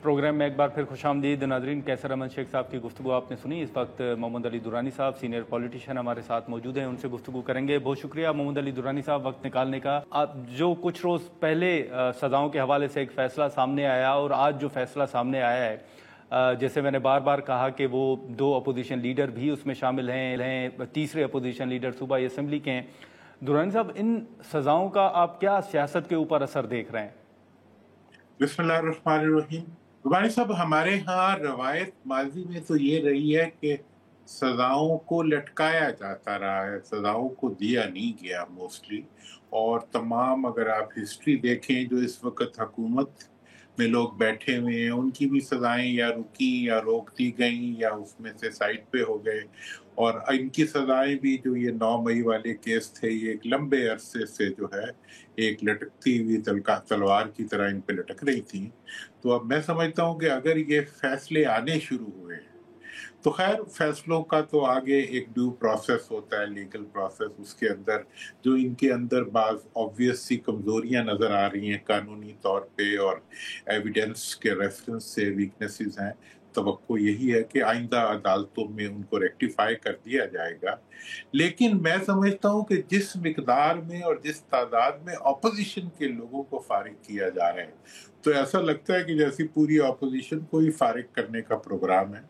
Programme میں ایک بار پھر خوش آمدید ناظرین. کیسر احمد شیخ صاحب کی گفتگو آپ نے سنی. اس وقت محمد علی درانی صاحب سینئر پولیٹیشین ہمارے ساتھ موجود ہیں, ان سے گفتگو کریں گے. بہت شکریہ محمد علی درانی صاحب وقت نکالنے کا. جو کچھ روز پہلے سزاؤں کے حوالے سے ایک فیصلہ سامنے آیا اور آج جو فیصلہ سامنے آیا ہے, جیسے میں نے بار بار کہا کہ وہ 2 اپوزیشن لیڈر بھی اس میں شامل ہیں, تیسرے اپوزیشن لیڈر صوبائی اسمبلی کے ہیں. درانی صاحب, ان سزاؤں کا آپ کیا سیاست کے اوپر اثر دیکھ رہے ہیں؟ بسم اللہ الرحمن الرحیم. ربانی صاحب, ہمارے ہاں روایت ماضی میں تو یہ رہی ہے کہ سزاؤں کو لٹکایا جاتا رہا ہے, سزاؤں کو دیا نہیں گیا موسٹلی. اور تمام اگر آپ ہسٹری دیکھیں جو اس وقت حکومت میں لوگ بیٹھے ہوئے ہیں, ان کی بھی سزائیں یا رکی یا روک دی گئیں یا اس میں سے سائڈ پہ ہو گئے. اور ان کی سزائیں بھی, جو یہ 9 مئی والے کیس تھے, یہ ایک لمبے عرصے سے جو ہے ایک لٹکتی ہوئی تلوار کی طرح ان پہ لٹک رہی تھی. تو اب میں سمجھتا ہوں کہ اگر یہ فیصلے آنے شروع ہوئے ہیں تو خیر, فیصلوں کا تو آگے ایک ڈیو پروسیس ہوتا ہے, لیگل پروسیس. اس کے اندر جو ان کے اندر بعض آبویس سی کمزوریاں نظر آ رہی ہیں قانونی طور پہ اور ایویڈنس کے ریفرنس سے ویکنیسز ہیں, توقع یہی ہے کہ آئندہ عدالتوں میں ان کو ریکٹیفائی کر دیا جائے گا. لیکن میں سمجھتا ہوں کہ جس مقدار میں اور جس تعداد میں اپوزیشن کے لوگوں کو فارغ کیا جا رہا ہے, تو ایسا لگتا ہے کہ جیسی پوری اپوزیشن کو ہی فارغ کرنے کا پروگرام ہے.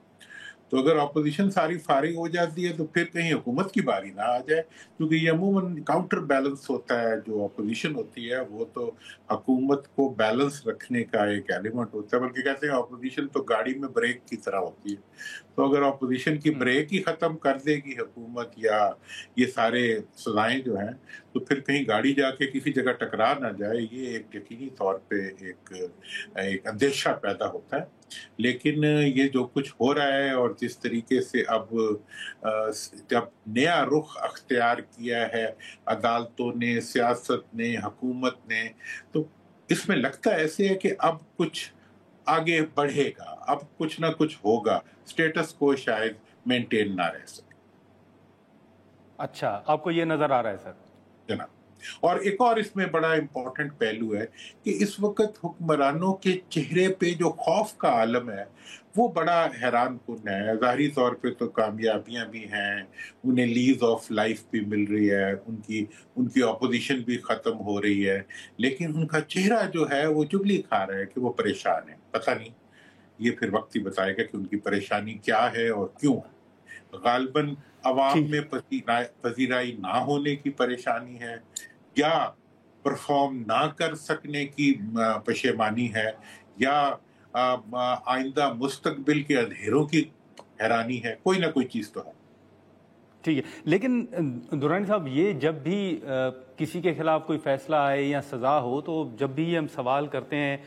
تو اگر اپوزیشن ساری فارغ ہو جاتی ہے تو پھر کہیں حکومت کی باری نہ آ جائے, کیونکہ یہ عموماً کاؤنٹر بیلنس ہوتا ہے. جو اپوزیشن ہوتی ہے وہ تو حکومت کو بیلنس رکھنے کا ایک ایلیمنٹ ہوتا ہے, بلکہ کہتے ہیں اپوزیشن تو گاڑی میں بریک کی طرح ہوتی ہے. تو اگر اپوزیشن کی بریک ہی ختم کر دے گی حکومت یا یہ سارے سزائیں جو ہیں, تو پھر کہیں گاڑی جا کے کسی جگہ ٹکرا نہ جائے, یہ ایک یقینی طور پہ ایک اندیشہ پیدا ہوتا ہے. لیکن یہ جو کچھ ہو رہا ہے اور جس طریقے سے اب جب نیا رخ اختیار کیا ہے عدالتوں نے, سیاست نے, حکومت نے, تو اس میں لگتا ایسے ہے کہ اب کچھ آگے بڑھے گا, اب کچھ نہ کچھ ہوگا, سٹیٹس کو شاید مینٹین نہ رہ سکے. اچھا, آپ کو یہ نظر آ رہا ہے سر؟ جناب, اور ایک اور اس میں بڑا امپورٹنٹ پہلو ہے کہ اس وقت حکمرانوں کے چہرے پہ جو خوف کا عالم ہے وہ بڑا حیران کن ہے. ظاہری طور پہ تو کامیابیاں بھی ہیں, انہیں لیز آف لائف بھی مل رہی ہے, ان کی اپوزیشن بھی ختم ہو رہی ہے, لیکن ان کا چہرہ جو ہے وہ چگلی کھا رہا ہے کہ وہ پریشان ہے. پتہ نہیں, یہ پھر وقت ہی بتائے گا کہ ان کی پریشانی کیا ہے اور کیوں ہے. غالباً عوام میں پذیرائی نہ ہونے کی پریشانی ہے, یا پرفارم نہ کر سکنے کی پشیمانی ہے, یا آئندہ مستقبل کے اندھیروں کی حیرانی ہے. کوئی نہ کوئی چیز تو ہے. ٹھیک ہے, لیکن درانی صاحب, یہ جب بھی کسی کے خلاف کوئی فیصلہ آئے یا سزا ہو, تو جب بھی ہم سوال کرتے ہیں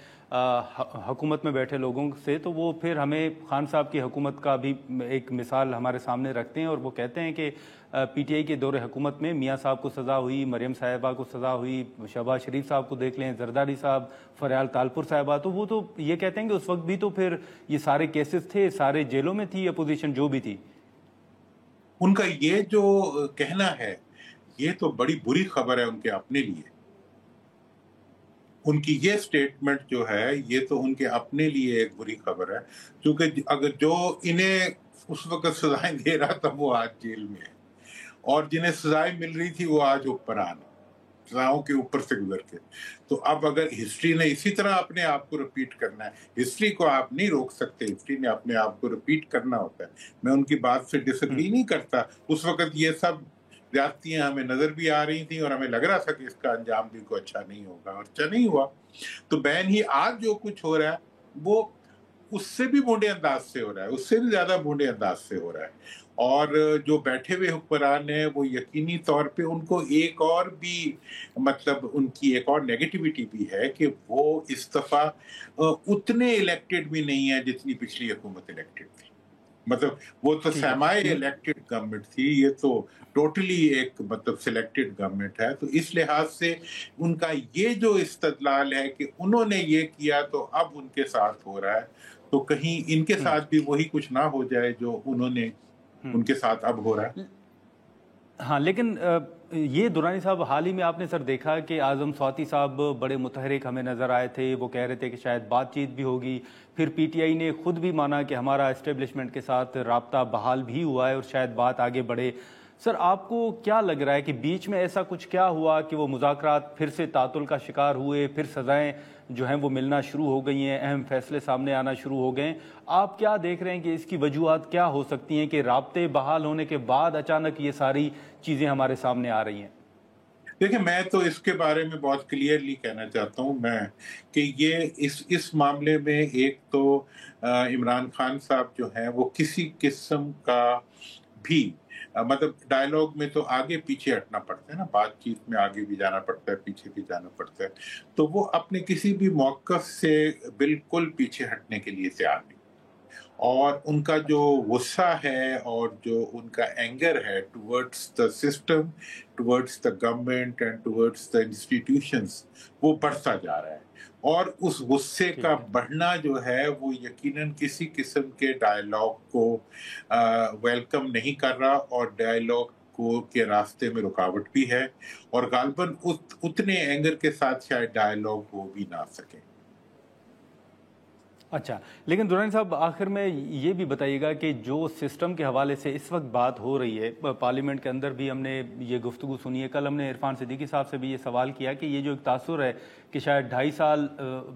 حکومت میں بیٹھے لوگوں سے, تو وہ پھر ہمیں خان صاحب کی حکومت کا بھی ایک مثال ہمارے سامنے رکھتے ہیں, اور وہ کہتے ہیں کہ پی ٹی آئی کے دور حکومت میں میاں صاحب کو سزا ہوئی, مریم صاحبہ کو سزا ہوئی, شہباز شریف صاحب کو دیکھ لیں, زرداری صاحب, فریال تالپور صاحبہ, تو وہ تو یہ کہتے ہیں کہ اس وقت بھی تو پھر یہ سارے کیسز تھے, سارے جیلوں میں تھی اپوزیشن جو بھی تھی. ان کا یہ جو کہنا ہے یہ تو بڑی بری خبر ہے ان کے اپنے لیے. ان کی یہ سٹیٹمنٹ جو ہے یہ تو ان کے اپنے لیے ایک بری خبر ہے, کیونکہ اگر جو انہیں اس وقت سزائیں دے رہا تھا وہ آج جیل میں ہے, اور جنہیں سزائیں مل رہی تھی وہ آج اوپر آنا, سزاؤں کے اوپر سے گزر کے. تو اب اگر ہسٹری نے اسی طرح اپنے آپ کو ریپیٹ کرنا ہے, ہسٹری کو آپ نہیں روک سکتے, ہسٹری نے اپنے آپ کو ریپیٹ کرنا ہوتا ہے. میں ان کی بات سے ڈس ایگری نہیں کرتا. اس وقت یہ سب زیادتیاں ہمیں نظر بھی آ رہی تھیں اور ہمیں لگ رہا تھا کہ اس کا انجام بھی کوئی اچھا نہیں ہوگا, اور اچھا نہیں ہوا. تو بین ہی آج جو کچھ ہو رہا ہے وہ اس سے بھی بونڈے انداز سے ہو رہا ہے, اس سے بھی زیادہ بونڈے انداز سے ہو رہا ہے. اور جو بیٹھے ہوئے حکمران ہیں وہ یقینی طور پہ ان کو ایک اور بھی مطلب ان کی ایک اور نیگیٹیوٹی بھی ہے کہ وہ اس دفعہ اتنے الیکٹڈ بھی نہیں ہیں جتنی پچھلی حکومت الیکٹڈ تھی. مطلب وہ تو سیمائی الیکٹڈ گورنمنٹ تھی, یہ تو ٹوٹلی ایک مطلب سلیکٹڈ گورنمنٹ ہے. تو اس لحاظ سے ان کا یہ جو استدلال ہے کہ انہوں نے یہ کیا تو اب ان کے ساتھ ہو رہا ہے, تو کہیں ان کے ساتھ بھی وہی کچھ نہ ہو جائے جو انہوں نے ان کے ساتھ اب ہو رہا ہے. ہاں لیکن یہ درانی صاحب حال ہی میں آپ نے سر دیکھا کہ اعظم سواتی صاحب بڑے متحرک ہمیں نظر آئے تھے، وہ کہہ رہے تھے کہ شاید بات چیت بھی ہوگی، پھر پی ٹی آئی نے خود بھی مانا کہ ہمارا اسٹیبلشمنٹ کے ساتھ رابطہ بحال بھی ہوا ہے اور شاید بات آگے بڑھے۔ سر آپ کو کیا لگ رہا ہے کہ بیچ میں ایسا کچھ کیا ہوا کہ وہ مذاکرات پھر سے تعطل کا شکار ہوئے، پھر سزائیں جو ہیں وہ ملنا شروع ہو گئی ہیں، اہم فیصلے سامنے آنا شروع ہو گئے ہیں؟ آپ کیا دیکھ رہے ہیں کہ اس کی وجوہات کیا ہو سکتی ہیں کہ رابطے بحال ہونے کے بعد اچانک یہ ساری چیزیں ہمارے سامنے آ رہی ہیں؟ دیکھیں، میں تو اس کے بارے میں بہت کلیئرلی کہنا چاہتا ہوں کہ یہ اس معاملے میں ایک تو عمران خان صاحب جو ہیں وہ کسی قسم کا بھی مطلب ڈائلاگ میں تو آگے پیچھے ہٹنا پڑتا ہے نا، بات چیت میں آگے بھی جانا پڑتا ہے، پیچھے بھی جانا پڑتا ہے، تو وہ اپنے کسی بھی موقف سے بالکل پیچھے ہٹنے کے لیے تیار نہیں، اور ان کا جو غصہ ہے اور جو ان کا اینگر ہے towards the system, towards the government and towards the institutions, وہ بڑھتا جا رہا ہے، اور اس غصے کا بڑھنا جو ہے وہ یقیناً کسی قسم کے ڈائلاگ کو ویلکم نہیں کر رہا، اور ڈائلاگ کے راستے میں رکاوٹ بھی ہے، اور غالباً اتنے اینگر کے ساتھ شاید ڈائلاگ ہو بھی نہ سکے۔ اچھا، لیکن درانی صاحب آخر میں یہ بھی بتائیے گا کہ جو سسٹم کے حوالے سے اس وقت بات ہو رہی ہے، پارلیمنٹ کے اندر بھی ہم نے یہ گفتگو سنی ہے، کل ہم نے عرفان صدیقی صاحب سے بھی یہ سوال کیا کہ یہ جو ایک تاثر ہے کہ شاید 2.5 سال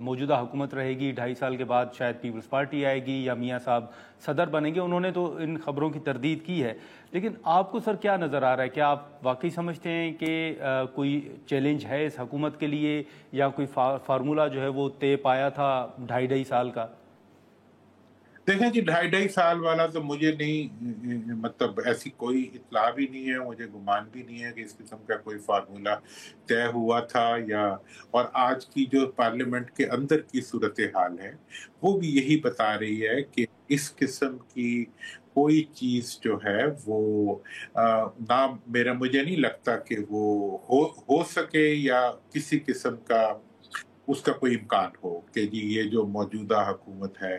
موجودہ حکومت رہے گی، 2.5 سال کے بعد شاید پیپلز پارٹی آئے گی یا میاں صاحب صدر بنیں گے، انہوں نے تو ان خبروں کی تردید کی ہے، لیکن آپ کو سر کیا نظر آ رہا ہے؟ کیا آپ واقعی سمجھتے ہیں کہ کوئی چیلنج ہے اس حکومت کے لیے، یا کوئی فارمولہ جو ہے وہ طے پایا تھا 2.5 سال کا؟ دیکھیں جی، 2.5 سال والا تو مجھے نہیں، مطلب ایسی کوئی اطلاع بھی نہیں ہے، مجھے گمان بھی نہیں ہے کہ اس قسم کا کوئی فارمولہ طے ہوا تھا، اور آج کی جو پارلیمنٹ کے اندر کی صورتحال ہے وہ بھی یہی بتا رہی ہے کہ اس قسم کی کوئی چیز جو ہے وہ مجھے نہیں لگتا کہ وہ ہو سکے، یا کسی قسم کا اس کا کوئی امکان ہو کہ جی یہ جو موجودہ حکومت ہے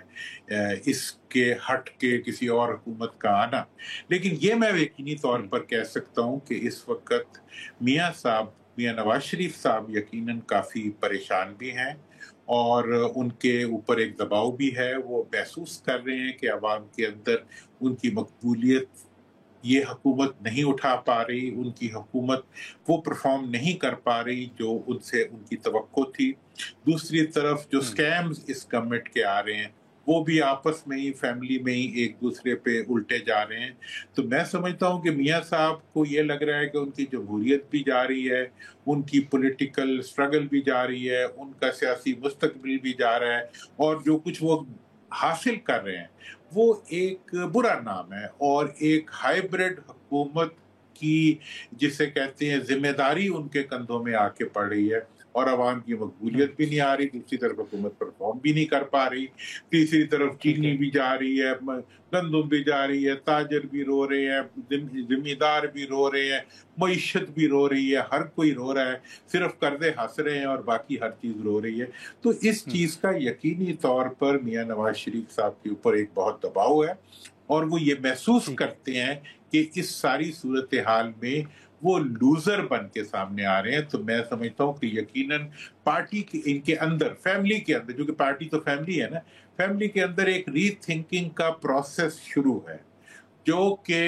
اس کے ہٹ کے کسی اور حکومت کا آنا۔ لیکن یہ میں یقینی طور پر کہہ سکتا ہوں کہ اس وقت میاں نواز شریف صاحب یقیناً کافی پریشان بھی ہیں، اور ان کے اوپر ایک دباؤ بھی ہے، وہ محسوس کر رہے ہیں کہ عوام کے اندر ان کی مقبولیت یہ حکومت نہیں اٹھا پا رہی، ان کی حکومت وہ پرفارم نہیں کر پا رہی جو ان سے ان کی توقع تھی۔ دوسری طرف جو سکیمز اس گورنمنٹ کے آ رہے ہیں وہ بھی آپس میں ہی، فیملی میں ہی ایک دوسرے پہ الٹے جا رہے ہیں، تو میں سمجھتا ہوں کہ میاں صاحب کو یہ لگ رہا ہے کہ ان کی جمہوریت بھی جا رہی ہے، ان کی پولیٹیکل سٹرگل بھی جا رہی ہے، ان کا سیاسی مستقبل بھی جا رہا ہے، اور جو کچھ وہ حاصل کر رہے ہیں وہ ایک برا نام ہے، اور ایک ہائیبرڈ حکومت کی جسے کہتے ہیں ذمہ داری ان کے کندھوں میں آ کے پڑ رہی ہے، اور عوام کی مقبولیت بھی نہیں آ رہی، دوسری طرف حکومت پرفارم بھی نہیں کر پا رہی، تیسری طرف چینی بھی جا رہی ہے، گندم بھی جا رہی ہے، تاجر بھی رو رہے ہیں، ذمہ دار بھی رو رہے ہیں، معیشت بھی رو رہی ہے، ہر کوئی رو رہا ہے، صرف قرضے ہنس رہے ہیں اور باقی ہر چیز رو رہی ہے۔ تو اس چیز کا یقینی طور پر میاں نواز شریف صاحب کے اوپر ایک بہت دباؤ ہے، اور وہ یہ محسوس کرتے ہیں کہ اس ساری صورتحال میں وہ لوزر بن کے سامنے آ رہے ہیں۔ تو میں سمجھتا ہوں کہ یقیناً پارٹی کے ان کے اندر، فیملی کے اندر، جو کہ پارٹی تو فیملی ہے نا، فیملی کے اندر ایک ری تھنکنگ کا پروسیس شروع ہے، جو کہ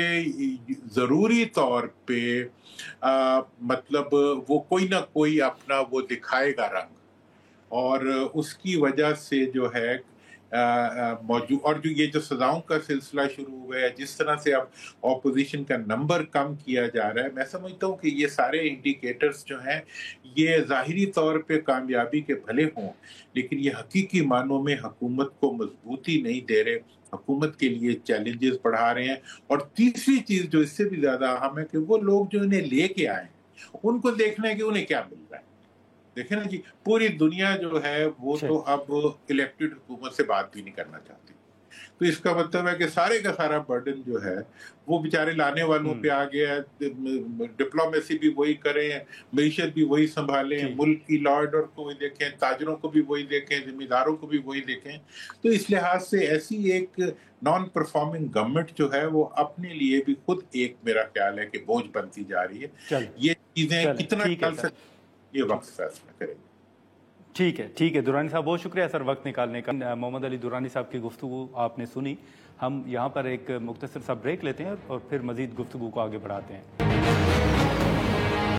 ضروری طور پہ مطلب وہ کوئی نہ کوئی اپنا وہ دکھائے گا رنگ، اور اس کی وجہ سے جو ہے موجود، اور جو یہ جو سزاؤں کا سلسلہ شروع ہوا ہے، جس طرح سے اب اپوزیشن کا نمبر کم کیا جا رہا ہے، میں سمجھتا ہوں کہ یہ سارے انڈیکیٹرز جو ہیں یہ ظاہری طور پہ کامیابی کے بھلے ہوں، لیکن یہ حقیقی معنوں میں حکومت کو مضبوطی نہیں دے رہے، حکومت کے لیے چیلنجز بڑھا رہے ہیں۔ اور تیسری چیز جو اس سے بھی زیادہ اہم ہے کہ وہ لوگ جو انہیں لے کے آئے ہیں ان کو دیکھنا ہے کہ انہیں کیا مل رہا ہے۔ دیکھیں نا جی، پوری دنیا جو ہے وہ تو اب الیکٹڈ حکومت سے بات بھی نہیں کرنا چاہتی، تو اس کا مطلب ہے کہ سارے کا سارا برڈن جو ہے وہ بیچارے لانے والوں پہ آ گیا ہے. ڈپلومیسی بھی وہی کریں, معیشت بھی وہی سنبھالیں, ملک کی لا آرڈر کو بھی دیکھیں, تاجروں کو بھی وہی دیکھیں, ذمہ داروں کو بھی وہی دیکھیں. تو اس لحاظ سے ایسی ایک نان پرفارمنگ گورنمنٹ جو ہے وہ اپنے لیے بھی خود ایک میرا خیال ہے کہ بوجھ بنتی جا رہی ہے. یہ چیزیں کتنا ٹل سکتی یہ وقت فیصلہ کرے گا. ٹھیک ہے درانی صاحب, بہت شکریہ سر وقت نکالنے کا. محمد علی درانی صاحب کی گفتگو آپ نے سنی. ہم یہاں پر ایک مختصر سا بریک لیتے ہیں اور پھر مزید گفتگو کو آگے بڑھاتے ہیں.